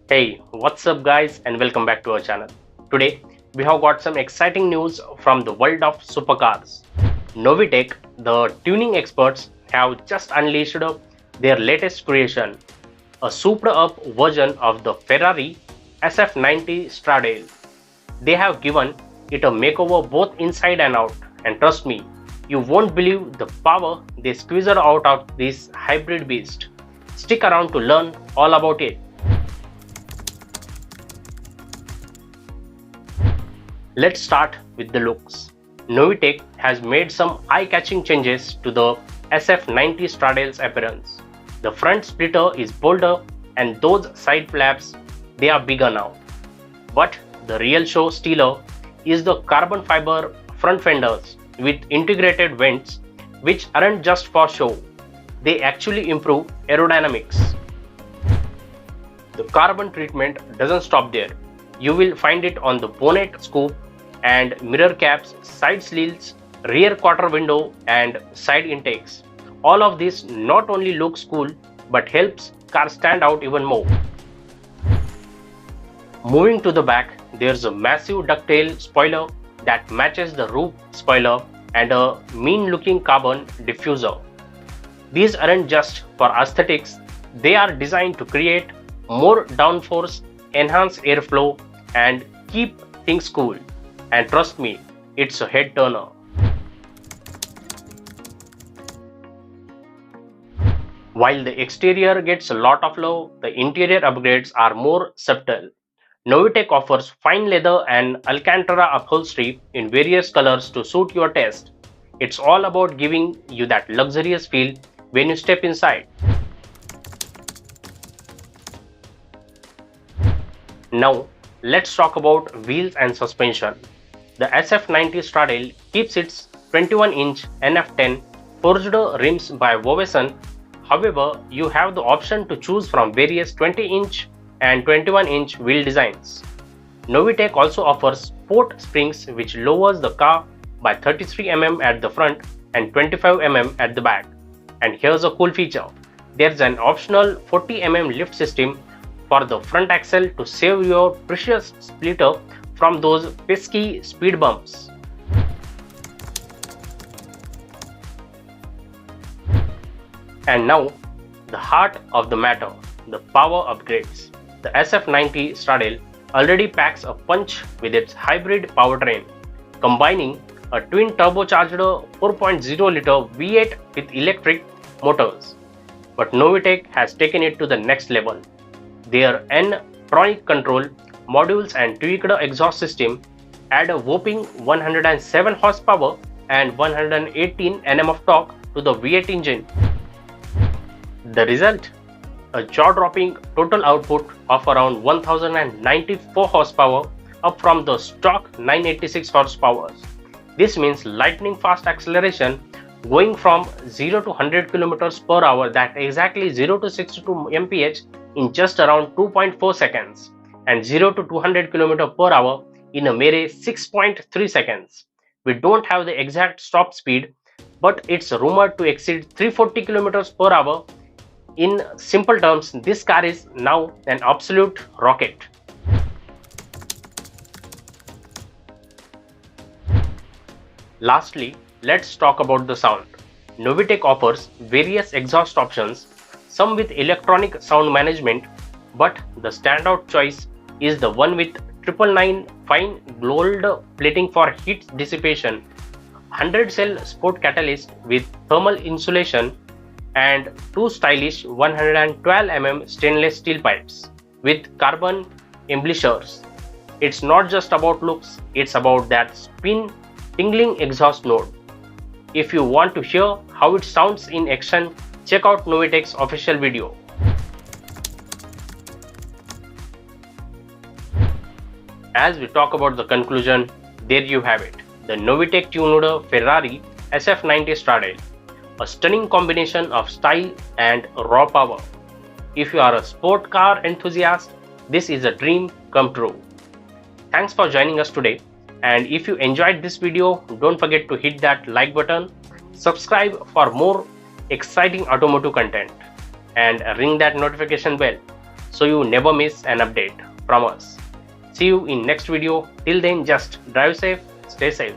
Hey, what's up guys and welcome back to our channel. Today we have got some exciting news from the world of supercars. Novitec, the tuning experts, have just unleashed their latest creation, a souped up version of the Ferrari SF90 Stradale. They have given it a makeover both inside and out, and trust me, you won't believe the power they squeezed out of this hybrid beast. Stick around to learn all about it. Let's start with the looks. Novitec has made some eye-catching changes to the SF90 Stradale's appearance. The front splitter is bolder and those side flaps, they are bigger now. But the real show stealer is the carbon fiber front fenders with integrated vents, which aren't just for show. They actually improve aerodynamics. The carbon treatment doesn't stop there. You will find it on the bonnet scoop and mirror caps, side sleeves, rear quarter window and side intakes. All of this not only looks cool but helps car stand out even more. Moving to the back, there's a massive ducktail spoiler that matches the roof spoiler and a mean looking carbon diffuser. These aren't just for aesthetics, they are designed to create more downforce, enhance airflow and keep things cool. And trust me, it's a head turner. While the exterior gets a lot of love, the interior upgrades are more subtle. Novitec offers fine leather and Alcantara upholstery in various colors to suit your taste. It's all about giving you that luxurious feel when you step inside. Now, let's talk about wheels and suspension. The SF90 Stradale keeps its 21-inch NF10 forged rims by Voveson. However, you have the option to choose from various 20-inch and 21-inch wheel designs. Novitec also offers sport springs which lowers the car by 33 mm at the front and 25 mm at the back. And here's a cool feature. There's an optional 40 mm lift system for the front axle to save your precious splitter from those pesky speed bumps. And now, the heart of the matter, the power upgrades. The SF90 Stradale already packs a punch with its hybrid powertrain, combining a twin turbocharged 4.0-liter V8 with electric motors. But Novitec has taken it to the next level. Their n-tronic control modules and tweaked exhaust system add a whopping 107 horsepower and 118 Nm of torque to the V8 engine. The result? A jaw-dropping total output of around 1094 horsepower, up from the stock 986 horsepower. This means lightning fast acceleration, going from 0 to 100 km per hour, that exactly 0 to 62 mph in just around 2.4 seconds. And 0 to 200 km per hour in a mere 6.3 seconds. We don't have the exact stop speed, but it's rumored to exceed 340 km per hour. In simple terms, this car is now an absolute rocket. Lastly, let's talk about the sound. Novitec offers various exhaust options, some with electronic sound management, but the standout choice is the one with 999 fine gold plating for heat dissipation, 100-cell sport catalyst with thermal insulation, and two stylish 112 mm stainless steel pipes with carbon embellishers. It's not just about looks, it's about that spin tingling exhaust note. If you want to hear how it sounds in action, check out Novitec's official video. As we talk about the conclusion, there you have it, the Novitec tuned Ferrari SF90 Stradale, a stunning combination of style and raw power. If you are a sport car enthusiast, this is a dream come true. Thanks for joining us today, and if you enjoyed this video, don't forget to hit that like button, subscribe for more exciting automotive content, and ring that notification bell so you never miss an update from us. See you in next video. Till then, just drive safe, stay safe.